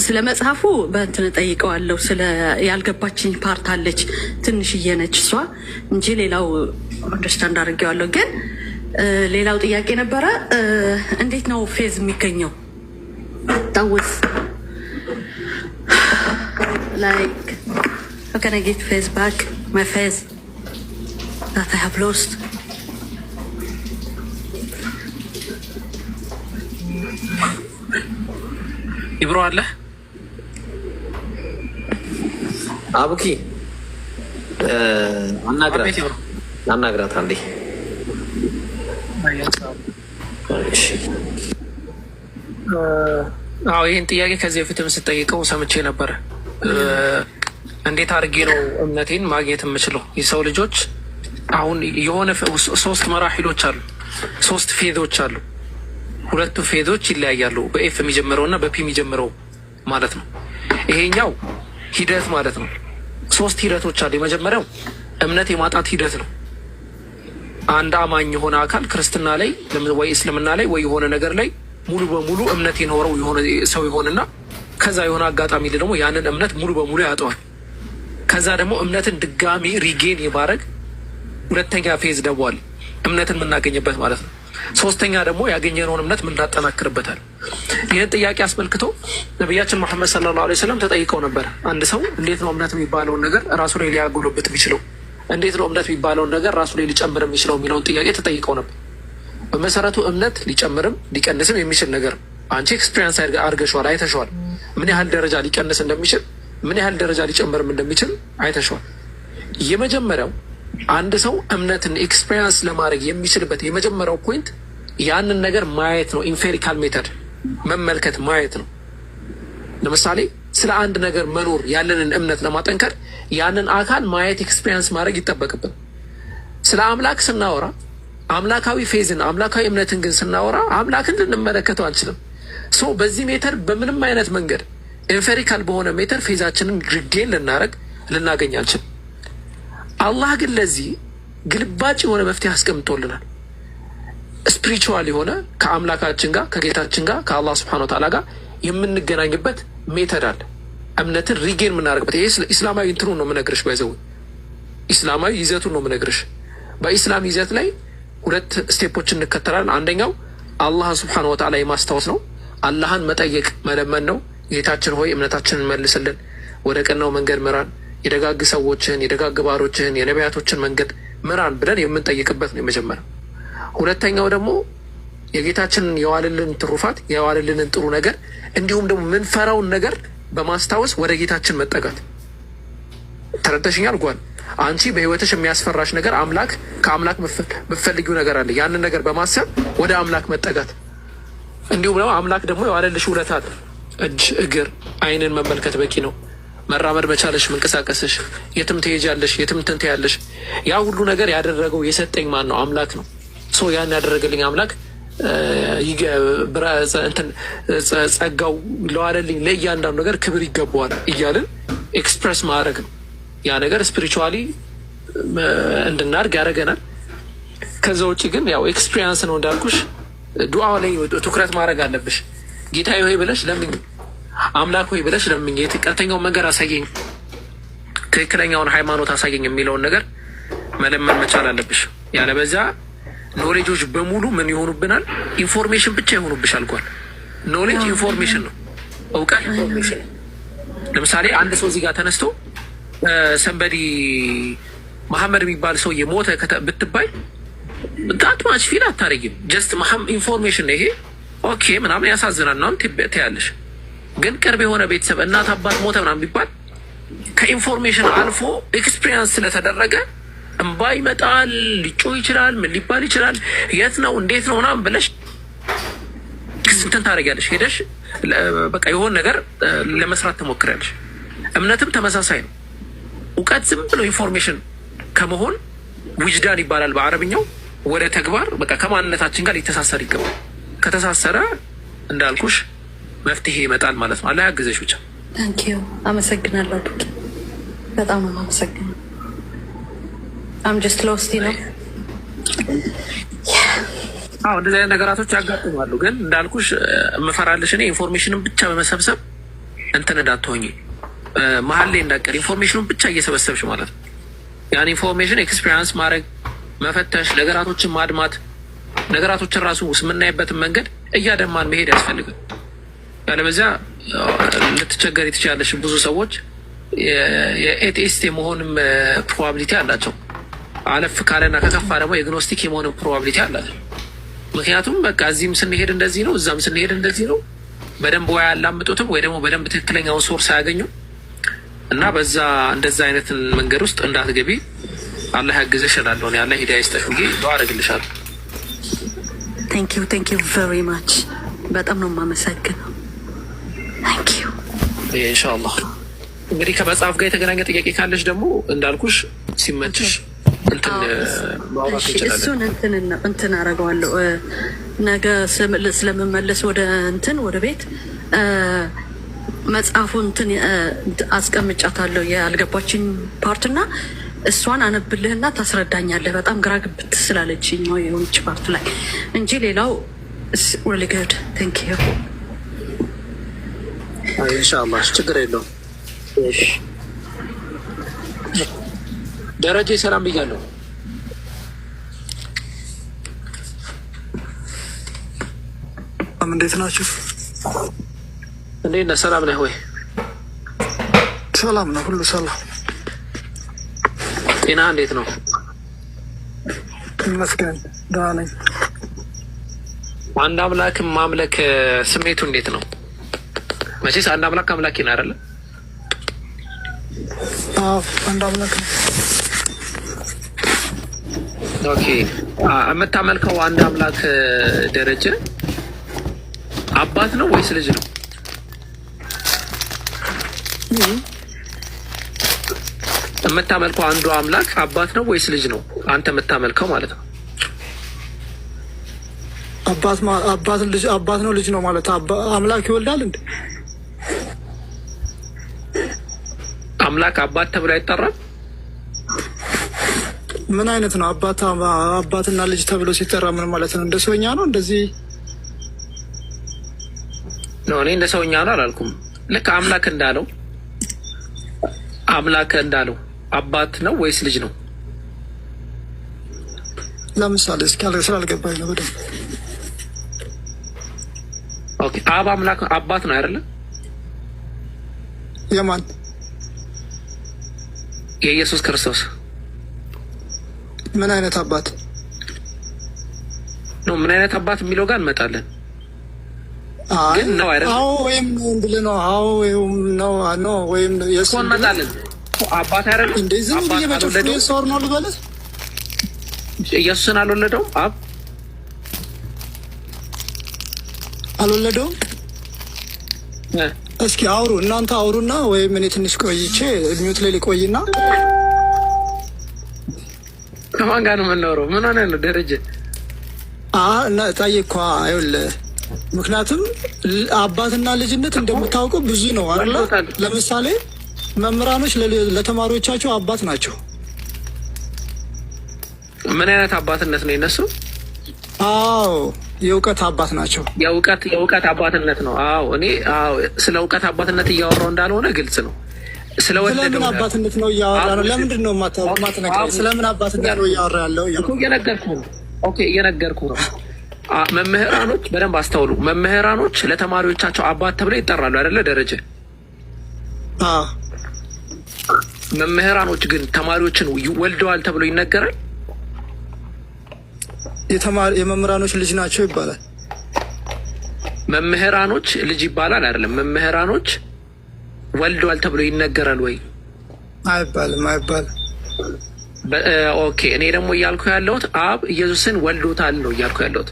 ስለ መጽሐፉ በእንትን ጠይቀዋለሁ። ስለ ያልገባችኝ ፓርት አለች ትንሽዬ ነች እሷ እንጂ ሌላው አንደርስታንድ አድርጌዋለሁ። ግን ሌላው ጥያቄ ነበረ እንዴት ነው ፌዝ የሚገኘው? ታውስ like how can I get phase back my phase that I have lost? ይብሮ አለ አቡኪ አናግራት አንዴ። አዎ ይህን ጥያቄ ከዚህ በፊትም ስጠይቀው ሰምቼ ነበረ። እንዴት አድርጌ ነው እምነቴን ማግኘት የምችለው? የሰው ልጆች አሁን የሆነ ሶስት መራሒሎች አሉ፣ ሶስት ፌዞች አሉ። ሁለቱ ፌዞች ይለያያሉ፣ በኤፍ የሚጀምረው እና በፒ የሚጀምረው ማለት ነው። ይሄኛው ሂደት ማለት ነው። ሶስት ሂደቶች አሉ። የመጀመሪያው እምነት የማጣት ሂደት ነው። አንድ አማኝ የሆነ አካል ክርስትና ላይ ወይ እስልምና ላይ ወይ የሆነ ነገር ላይ ሙሉ በሙሉ እምነት የኖረው የሆነ ሰው ይሆንና ከዛ የሆነ አጋጣሚ ደግሞ ያንን እምነት ሙሉ በሙሉ ያጠዋል። ከዛ ደግሞ እምነትን ድጋሚ ሪጌን የማድረግ ሁለተኛ ፌዝ ደግሞ አለ፣ እምነትን የምናገኝበት ማለት ነው። ሶስተኛ ደግሞ ያገኘነውን እምነት የምናጠናክርበታል። ይህን ጥያቄ አስመልክቶ ነቢያችን መሐመድ ሰለላሁ ዐለይሂ ወሰለም ተጠይቀው ነበር። አንድ ሰው እንዴት ነው እምነት የሚባለውን ነገር ራሱ ላይ ሊያጎለብት የሚችለው? እንዴት ነው እምነት የሚባለውን ነገር ራሱ ላይ ሊጨምር የሚችለው የሚለውን ጥያቄ ተጠይቀው ነበር። በመሰረቱ እምነት ሊጨምርም ሊቀንስም የሚችል ነገር አንቺ ኤክስፔሪንስ አድርገሽዋል፣ አይተሸዋል። ምን ያህል ደረጃ ሊቀንስ እንደሚችል ምን ያህል ደረጃ ሊጨምርም እንደሚችል አይተሸዋል። የመጀመሪያው አንድ ሰው እምነትን ኤክስፔሪንስ ለማድረግ የሚችልበት የመጀመሪያው ፖይንት ያንን ነገር ማየት ነው። ኢምፔሪካል ሜተድ መመልከት ማየት ነው። ለምሳሌ ስለ አንድ ነገር መኖር ያለንን እምነት ለማጠንከር ያንን አካል ማየት ኤክስፔሪንስ ማድረግ ይጠበቅብን። ስለ አምላክ ስናወራ አምላካዊ ፌዝን አምላካዊ እምነትን ግን ስናወራ አምላክን ልንመለከተው አንችልም። ሶ በዚህ ሜተር በምንም አይነት መንገድ ኢምፔሪካል በሆነ ሜተር ፌዛችንን ሪጌን ልናገኝ አንችልም። አላህ ግን ለዚህ ግልባጭ የሆነ መፍትሄ አስቀምጦልናል። ስፒሪቹዋል የሆነ ከአምላካችን ጋር ከጌታችን ጋር ከአላህ ሱብሓነሁ ወተዓላ ጋር የምንገናኝበት ሜተድ አለ። እምነትን ሪጌን የምናደርግበት ይሄ ኢስላማዊ እንትኑን ነው የምነግርሽ። ባይዘው ኢስላማዊ ይዘቱን ነው የምነግርሽ። በኢስላም ይዘት ላይ ሁለት ስቴፖች እንከተላለን። አንደኛው አላህ ሱብሓነሁ ወተዓላ የማስታወስ ነው። አላህን መጠየቅ መለመን ነው። ጌታችን ሆይ እምነታችንን መልስልን፣ ወደ ቀናው መንገድ ምራን፣ የደጋግ ሰዎችን የደጋግ ባሮችን የነቢያቶችን መንገድ ምራን ብለን የምንጠይቅበት ነው የመጀመሪያው። ሁለተኛው ደግሞ የጌታችንን የዋልልን ትሩፋት የዋልልንን ጥሩ ነገር እንዲሁም ደግሞ ምንፈራውን ነገር በማስታወስ ወደ ጌታችን መጠጋት። ተረዳሽኛል? ጓል አንቺ በህይወትሽ የሚያስፈራሽ ነገር አምላክ ከአምላክ የምትፈልጊው ነገር አለ። ያንን ነገር በማሰብ ወደ አምላክ መጠጋት። እንዲሁም ደግሞ አምላክ ደግሞ የዋለልሽ ውለታ አለ። እጅ፣ እግር፣ አይንን መመልከት በቂ ነው። መራመድ መቻለሽ፣ መንቀሳቀስሽ፣ የትም ትሄጃለሽ፣ የትም ትንትያለሽ። ያ ሁሉ ነገር ያደረገው የሰጠኝ ማን ነው? አምላክ ነው። ሶ ያን ያደረገልኝ አምላክ ጸጋው ለዋለልኝ ለእያንዳንዱ ነገር ክብር ይገባዋል እያልን ኤክስፕረስ ማድረግ ነው። ያ ነገር ስፒሪቹዋሊ እንድናድግ ያደረገናል። ከዛ ውጭ ግን ያው ኤክስፒሪንስ ነው እንዳልኩሽ። ዱዓ ላይ ትኩረት ማድረግ አለብሽ። ጌታዬ ሆይ ብለሽ ለምኝ፣ አምላክ ሆይ ብለሽ ለምኝ፣ ቀጥተኛውን መንገድ አሳየኝ፣ ትክክለኛውን ሃይማኖት አሳየኝ የሚለውን ነገር መለመን መቻል አለብሽ። ያለበዛ ኖሌጆች በሙሉ ምን ይሆኑብናል? ኢንፎርሜሽን ብቻ ይሆኑብሻል። ጓል ኖሌጅ ኢንፎርሜሽን ነው፣ እውቀት ኢንፎርሜሽን ነው። ለምሳሌ አንድ ሰው እዚህ ጋር ተነስቶ ሰንበዲ መሐመድ የሚባል ሰው የሞተ ብትባይ ዳት ማች ፊል አታረጊም። ጀስት ኢንፎርሜሽን ነው ይሄ። ኦኬ ምናምን ያሳዝናል ምናምን ትያለሽ። ግን ቅርብ የሆነ ቤተሰብ እናት አባት ሞተ ምናምን ቢባል ከኢንፎርሜሽን አልፎ ኤክስፒሪየንስ ስለተደረገ እንባ ይመጣል፣ ሊጮህ ይችላል፣ ምን ሊባል ይችላል፣ የት ነው እንዴት ነው ምናምን ብለሽ ስንትን ታደርጊያለሽ። ሄደሽ በቃ የሆነ ነገር ለመስራት ትሞክሪያለሽ። እምነትም ተመሳሳይ ነው። እውቀት ዝም ብሎ ኢንፎርሜሽን ከመሆን ውጅዳን ይባላል በአረብኛው፣ ወደ ተግባር በቃ ከማንነታችን ጋር ሊተሳሰር ይገባል። ከተሳሰረ እንዳልኩሽ መፍትሄ ይመጣል ማለት ነው። አላህ ያግዘሽ ብቻ። ታንኪዩ አመሰግናለሁ። በጣም ነው አመሰግናለሁ። አም ጀስት ሎስት ነው። አዎ እንደዚህ አይነት ነገራቶች ያጋጥማሉ። ግን እንዳልኩሽ የምፈራልሽ እኔ ኢንፎርሜሽንን ብቻ በመሰብሰብ እንትን እንዳትሆኝ መሀል ላይ እንዳቀር ኢንፎርሜሽኑን ብቻ እየሰበሰብሽ ማለት ነው። ያን ኢንፎርሜሽን ኤክስፔሪንስ ማድረግ፣ መፈተሽ፣ ነገራቶችን ማድማት፣ ነገራቶችን ራሱ የምናይበትን መንገድ እያደማን መሄድ ያስፈልጋል። ያለበዚያ ልትቸገሪ ትችላለሽ። ብዙ ሰዎች የኤቲስት የመሆንም ፕሮባቢሊቲ አላቸው። አለፍ ካለና ከከፋ ደግሞ የግኖስቲክ የመሆንም ፕሮባቢሊቲ አላቸው። ምክንያቱም በቃ እዚህም ስንሄድ እንደዚህ ነው፣ እዛም ስንሄድ እንደዚህ ነው። በደንብ ወይ አላምጡትም ወይ ደግሞ በደንብ ትክክለኛውን ሶርስ አያገኙም እና በዛ እንደዛ አይነት መንገድ ውስጥ እንዳትገቢ አላህ ያግዝሽ እላለሁ። ያለ ሂዳያ ይስጥሽ ብዬ ዱዓ አደርግልሻለሁ። ቴንክ ዩ ቨሪ ማች። በጣም ነው የማመሰግነው። ቴንክ ዩ። ኢንሻአላህ እንግዲህ ከመጽሐፍ ጋር የተገናኘ ጥያቄ ካለሽ ደግሞ እንዳልኩሽ ሲመችሽ እንትን ማውራት እንችላለን። እሱን እንትን አደርገዋለሁ ነገ ስለምመለስ ወደ ቤት መጽሐፉን እንትን አስቀምጫታለሁ ያልገባችኝ ፓርትና እሷን አነብልህና ታስረዳኛለህ። በጣም ግራ ግብት ስላለችኝ ነው የሆነች ፓርት ላይ እንጂ ሌላው really good. Thank you. ኢንሻአላህ ችግር የለውም። ደረጀ ሰላም ብያለሁ። እንዴት ናችሁ? እንዴት ነህ? ሰላም ነህ ወይ? ሰላም ነው፣ ሁሉ ሰላም። ጤና እንዴት ነው? ይመስገን ደህና ነኝ። አንድ አምላክ ማምለክ ስሜቱ እንዴት ነው? መቼስ አንድ አምላክ አምላክ ነው አይደለ? አዎ አንድ አምላክ ነው። ኦኬ የምታመልከው አንድ አምላክ ደረጀ አባት ነው ወይስ ልጅ ነው? የምታመልከው አንዱ አምላክ አባት ነው ወይስ ልጅ ነው? አንተ የምታመልከው ማለት ነው። አባት ነው ልጅ ነው ማለት አምላክ ይወልዳል እንዴ? አምላክ አባት ተብሎ አይጠራም? ምን አይነት ነው አባትና ልጅ ተብሎ ሲጠራ ምን ማለት ነው? እንደ ሰውኛ ነው እንደዚህ ነው? እኔ እንደ ሰውኛ ነው አላልኩም። ልክ አምላክ እንዳለው አባት ነው ወይስ ልጅ ነው? ለምሳሌ እስኪ ስላልገባኝ ነው በደንብ። ኦኬ አብ አምላክ አባት ነው አይደለ? የማን? የኢየሱስ ክርስቶስ። ምን አይነት አባት ነው? ምን አይነት አባት የሚለው ጋር እንመጣለን። ግን ነው አይደለ? አዎ ወይም ብለህ ነው። አዎ ወይም ነው ወይም የሱ እንመጣለን። አባት አይደለ? እንደዚህ ነው በጨፍኔ ሶር ነው ልበልህ። ኢየሱስን አልወለደውም አብ አልወለደውም። እስኪ አውሩ እናንተ አውሩና ወይም እኔ ትንሽ ቆይቼ ሚውት ላይ ልቆይና። ከማን ጋር ነው የምናወራው? ምን ሆነ ነው ደረጀ? እና ጠይኳ አይውልህ። ምክንያቱም አባትና ልጅነት እንደምታውቀው ብዙ ነው አይደል? ለምሳሌ መምህራኖች ለተማሪዎቻቸው አባት ናቸው። ምን አይነት አባትነት ነው የነሱ? አዎ የእውቀት አባት ናቸው። የእውቀት አባትነት ነው። አዎ እኔ ስለ እውቀት አባትነት እያወራሁ እንዳልሆነ ግልጽ ነው። ስለምን አባትነት ነው እያወራ ነው? ለምንድን ነው ማትነግረኝ? ስለምን አባትነት ነው እያወራ ያለው? እየነገርኩ ነው። መምህራኖች በደንብ አስተውሉ። መምህራኖች ለተማሪዎቻቸው አባት ተብለው ይጠራሉ አይደለ ደረጀ? መምህራኖች ግን ተማሪዎችን ወልደዋል ተብሎ ይነገራል። የመምህራኖች ልጅ ናቸው ይባላል። መምህራኖች ልጅ ይባላል አይደለም። መምህራኖች ወልደዋል ተብሎ ይነገራል ወይ? አይባልም። ኦኬ እኔ ደግሞ እያልኩ ያለሁት አብ ኢየሱስን ወልዶታል ነው እያልኩ ያለሁት።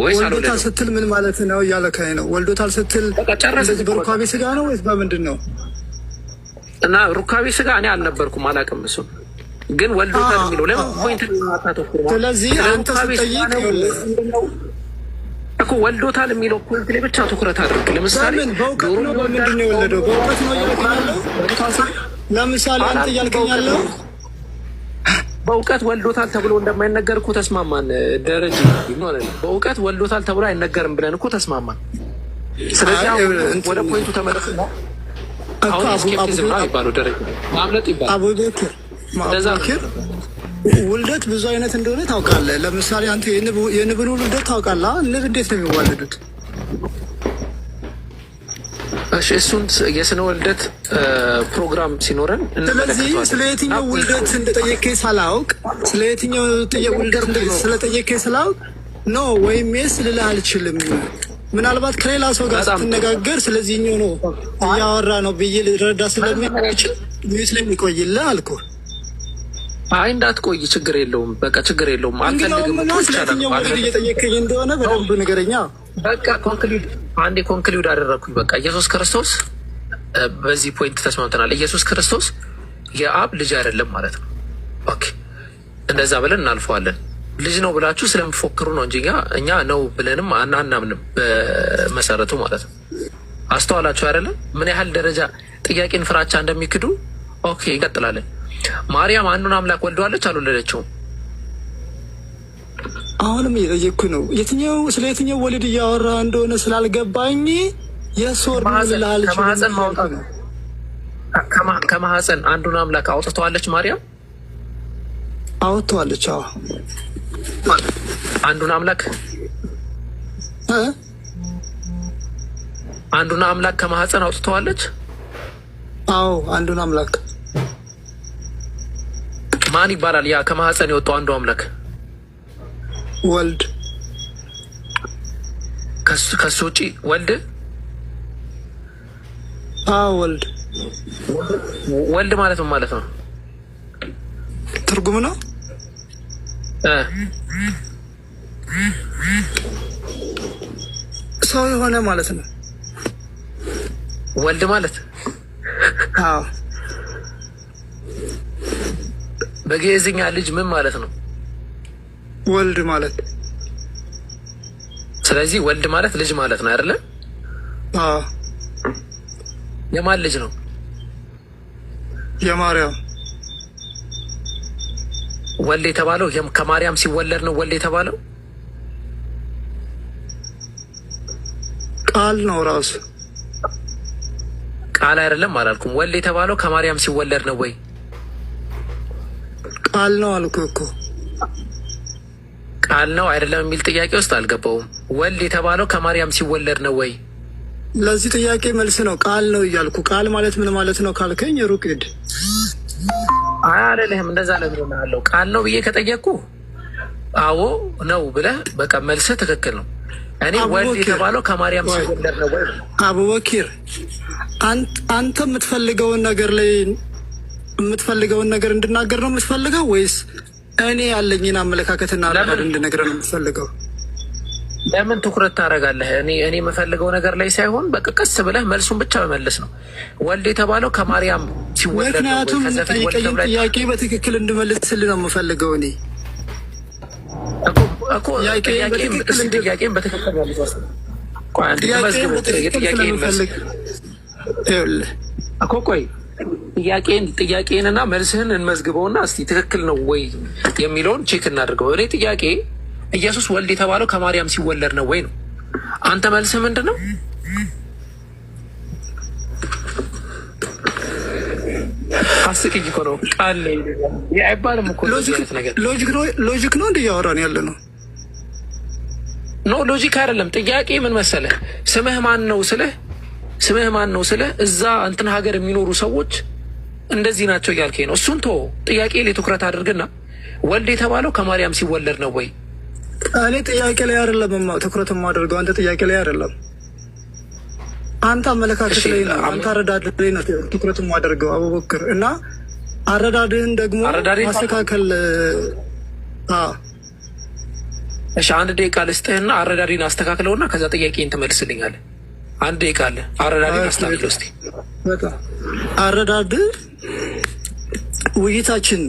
ወልዶታል ስትል ምን ማለት ነው እያለካኝ ነው? ወልዶታል ስትል እንደዚህ በሩካቤ ስጋ ነው ወይስ በምንድን ነው? እና ሩካቤ ስጋ እኔ አልነበርኩም አላውቅም። እሱ ግን ወልዶታል የሚለው ለምን ፖይንት አታተኩር? ስለዚህ አንተ ስትጠይቅ እኮ ወልዶታል የሚለው ፖይንት ላይ ብቻ ትኩረት አድርግ። ለምሳሌ በእውቀት ነው በምንድን ነው የወለደው? በእውቀት ነው እያልከኝ ያለው? ለምሳሌ አንተ እያልከኝ ያለው በእውቀት ወልዶታል ተብሎ እንደማይነገር እኮ ተስማማን። ደረጃ በእውቀት ወልዶታል ተብሎ አይነገርም ብለን እኮ ተስማማን። ስለዚህ ወደ ፖይንቱ ተመለስና አሁን ስኬፕቲዝም ነው ይባለው ደረጃ ማምለጥ ይባላል። አቡበክር ውልደት ብዙ አይነት እንደሆነ ታውቃለህ። ለምሳሌ አንተ የንብን ውልደት ታውቃለህ። ንብ እንዴት ነው የሚዋለዱት? እሺ እሱን የስነ ውልደት ፕሮግራም ሲኖረን ስለዚህ ስለ የትኛው ውልደት እንደጠየቀኝ ሳላውቅ ስለ የትኛው ውልደት ስለጠየቀኝ ስላውቅ ኖ ወይም የስ ልልህ አልችልም። ምናልባት ከሌላ ሰው ጋር ስትነጋገር ስለዚህኛው ነው እያወራ ነው ብዬ ልረዳ ስለሚችል ስለሚቆይልህ አልኩህ። አይ እንዳትቆይ፣ ችግር የለውም። በቃ ችግር የለውም። አልፈልግም። ስለየትኛው ውልደት እየጠየቀኝ እንደሆነ በደንብ ንገረኛ። በቃ ኮንክሉድ አደረግኩኝ። በቃ ኢየሱስ ክርስቶስ በዚህ ፖይንት ተስማምተናል። ኢየሱስ ክርስቶስ የአብ ልጅ አይደለም ማለት ነው። ኦኬ እንደዛ ብለን እናልፈዋለን። ልጅ ነው ብላችሁ ስለምፎክሩ ነው እንጂ እኛ ነው ብለንም አናምንም በመሰረቱ ማለት ነው። አስተዋላችሁ አይደለም ምን ያህል ደረጃ ጥያቄን ፍራቻ እንደሚክዱ። ኦኬ እንቀጥላለን። ማርያም አንዱን አምላክ ወልደዋለች አልወለደችውም? አሁንም እየጠየቅኩ ነው። ስለ የትኛው ወልድ እያወራ እንደሆነ ስላልገባኝ የሶር ከማህፀን ማውጣት ነው። ከማህፀን አንዱን አምላክ አውጥተዋለች ማርያም? አውጥተዋለች። አዎ አንዱን አምላክ አንዱን አምላክ ከማህፀን አውጥተዋለች። አዎ አንዱን አምላክ ማን ይባላል? ያ ከማህፀን የወጣው አንዱ አምላክ ወልድ። ከሱ ውጪ ወልድ? አዎ ወልድ። ወልድ ማለት ምን ማለት ነው? ትርጉም ነው ሰው የሆነ ማለት ነው ወልድ ማለት። አዎ በግዕዝኛ ልጅ ምን ማለት ነው? ወልድ ማለት። ስለዚህ ወልድ ማለት ልጅ ማለት ነው አይደለ? አዎ የማን ልጅ ነው? የማርያም። ወልድ የተባለው ከማርያም ሲወለድ ነው ወልድ የተባለው? ቃል ነው ራሱ። ቃል አይደለም አላልኩም። ወልድ የተባለው ከማርያም ሲወለድ ነው ወይ? ቃል ነው አልኩህ እኮ። ቃል ነው አይደለም የሚል ጥያቄ ውስጥ አልገባውም። ወልድ የተባለው ከማርያም ሲወለድ ነው ወይ? ለዚህ ጥያቄ መልስ ነው ቃል ነው እያልኩ። ቃል ማለት ምን ማለት ነው ካልከኝ ሩቅ ሂድ። አልልህም እንደዛ ለምንለው ቃል ነው ብዬ ከጠየቅኩ አዎ ነው ብለህ በቃ መልስህ ትክክል ነው። እኔ ወልድ የተባለው ከማርያም ሲወለድ ነው ወይ? አቡበኪር አንተ የምትፈልገውን ነገር እንድናገር ነው የምትፈልገው ወይስ እኔ ያለኝን አመለካከትና አረዳድ እንድነግርህ ነው የምትፈልገው? ለምን ትኩረት ታደርጋለህ? እኔ የምፈልገው ነገር ላይ ሳይሆን በቃ ቀስ ብለህ መልሱን ብቻ መመለስ ነው። ወልድ የተባለው ከማርያም ሲወለድ ነው። ምክንያቱም ጠይቀኝ ጥያቄ በትክክል እንድመልስልህ ነው የምፈልገው። እኔ ጥያቄን በትክክል ጥያቄንና መልስህን እንመዝግበውና እስቲ ትክክል ነው ወይ የሚለውን ቼክ እናድርገው። እኔ ጥያቄ ኢየሱስ ወልድ የተባለው ከማርያም ሲወለድ ነው ወይ ነው። አንተ መልስህ ምንድን ነው? አስቂኝ እኮ ነው። ቃል አይባልም እኮ ነገር። ሎጂክ ነው እንደ እያወራን ያለ ነው። ኖ ሎጂክ አይደለም። ጥያቄ ምን መሰለህ? ስምህ ማን ነው ስልህ እዛ እንትን ሀገር የሚኖሩ ሰዎች እንደዚህ ናቸው እያልከኝ ነው። እሱን ተወው። ጥያቄ ላይ ትኩረት አድርግና ወልድ የተባለው ከማርያም ሲወለድ ነው ወይ? እኔ ጥያቄ ላይ አይደለም ትኩረት የማደርገው፣ አንተ ጥያቄ ላይ አይደለም። አንተ አመለካከት ላይ ነው፣ አንተ አረዳድ ላይ ነው ትኩረት የማደርገው አቡበክር። እና አረዳድህን ደግሞ ማስተካከል። እሺ አንድ ደቂቃ ልስጥህና አረዳድህን አስተካክለውና ከዛ ጥያቄን ትመልስልኛለህ። አንድ ደቂቃ አለ። አረዳድህን አስተካክለው እስኪ። አረዳድ ውይይታችን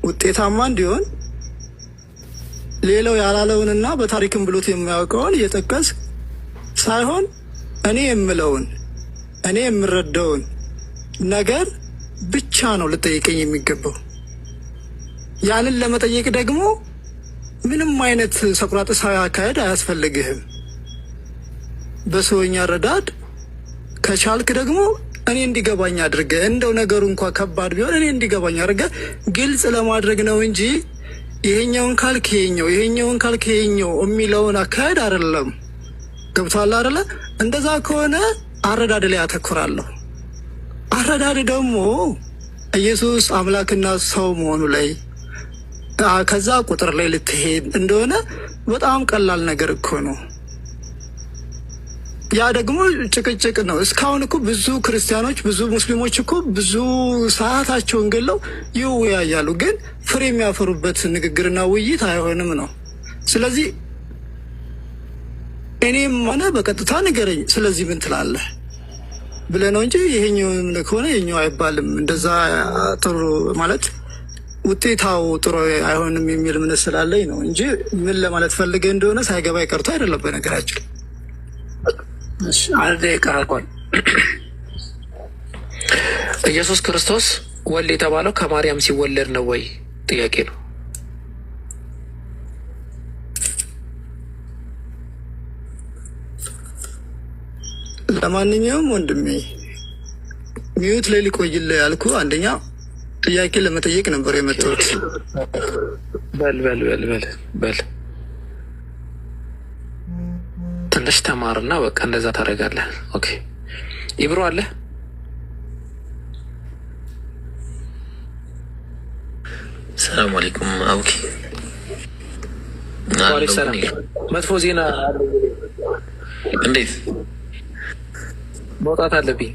ውጤታማ እንዲሆን ሌላው ያላለውንና በታሪክም ብሎት የሚያውቀውን እየጠቀስ ሳይሆን እኔ የምለውን እኔ የምረዳውን ነገር ብቻ ነው ልጠይቀኝ የሚገባው። ያንን ለመጠየቅ ደግሞ ምንም አይነት ሰቁራጥሳዊ አካሄድ አያስፈልግህም። በሰውኛ ረዳድ ከቻልክ ደግሞ እኔ እንዲገባኝ አድርገህ እንደው ነገሩ እንኳን ከባድ ቢሆን እኔ እንዲገባኝ አድርገህ ግልጽ ለማድረግ ነው እንጂ ይሄኛውን ካልክ ይሄኛው ይሄኛውን ካልክ ይሄኛው የሚለውን አካሄድ አይደለም። ገብቶሃል አይደለ? እንደዛ ከሆነ አረዳድ ላይ አተኩራለሁ። አረዳድ ደግሞ ኢየሱስ አምላክና ሰው መሆኑ ላይ ከዛ ቁጥር ላይ ልትሄድ እንደሆነ በጣም ቀላል ነገር እኮ ነው። ያ ደግሞ ጭቅጭቅ ነው። እስካሁን እኮ ብዙ ክርስቲያኖች ብዙ ሙስሊሞች እኮ ብዙ ሰዓታቸውን ገለው ይወያያሉ፣ ግን ፍሬ የሚያፈሩበት ንግግርና ውይይት አይሆንም ነው። ስለዚህ እኔም ሆነ በቀጥታ ንገረኝ፣ ስለዚህ ምን ትላለህ ብለህ ነው እንጂ ይሄኛው ከሆነ ይሄኛው አይባልም። እንደዛ ጥሩ ማለት ውጤታው ጥሩ አይሆንም የሚል እምነት ስላለኝ ነው እንጂ ምን ለማለት ፈልገህ እንደሆነ ሳይገባ ይቀርቶ አይደለም። በነገራችን አንድ ይቀራቋል። ኢየሱስ ክርስቶስ ወልድ የተባለው ከማርያም ሲወለድ ነው ወይ? ጥያቄ ነው። ለማንኛውም ወንድሜ ሚዩት ላይ ሊቆይልህ ያልኩ አንደኛ ጥያቄ ለመጠየቅ ነበር የመጣሁት። በል በል በል በል በል ትንሽ ተማርና በቃ እንደዛ ታደርጋለህ። ኦኬ ኢብሮ አለ? ሰላም አለይኩም አቡኪ። ወአለይኩም ሰላም። መጥፎ ዜና እንዴት መውጣት አለብኝ?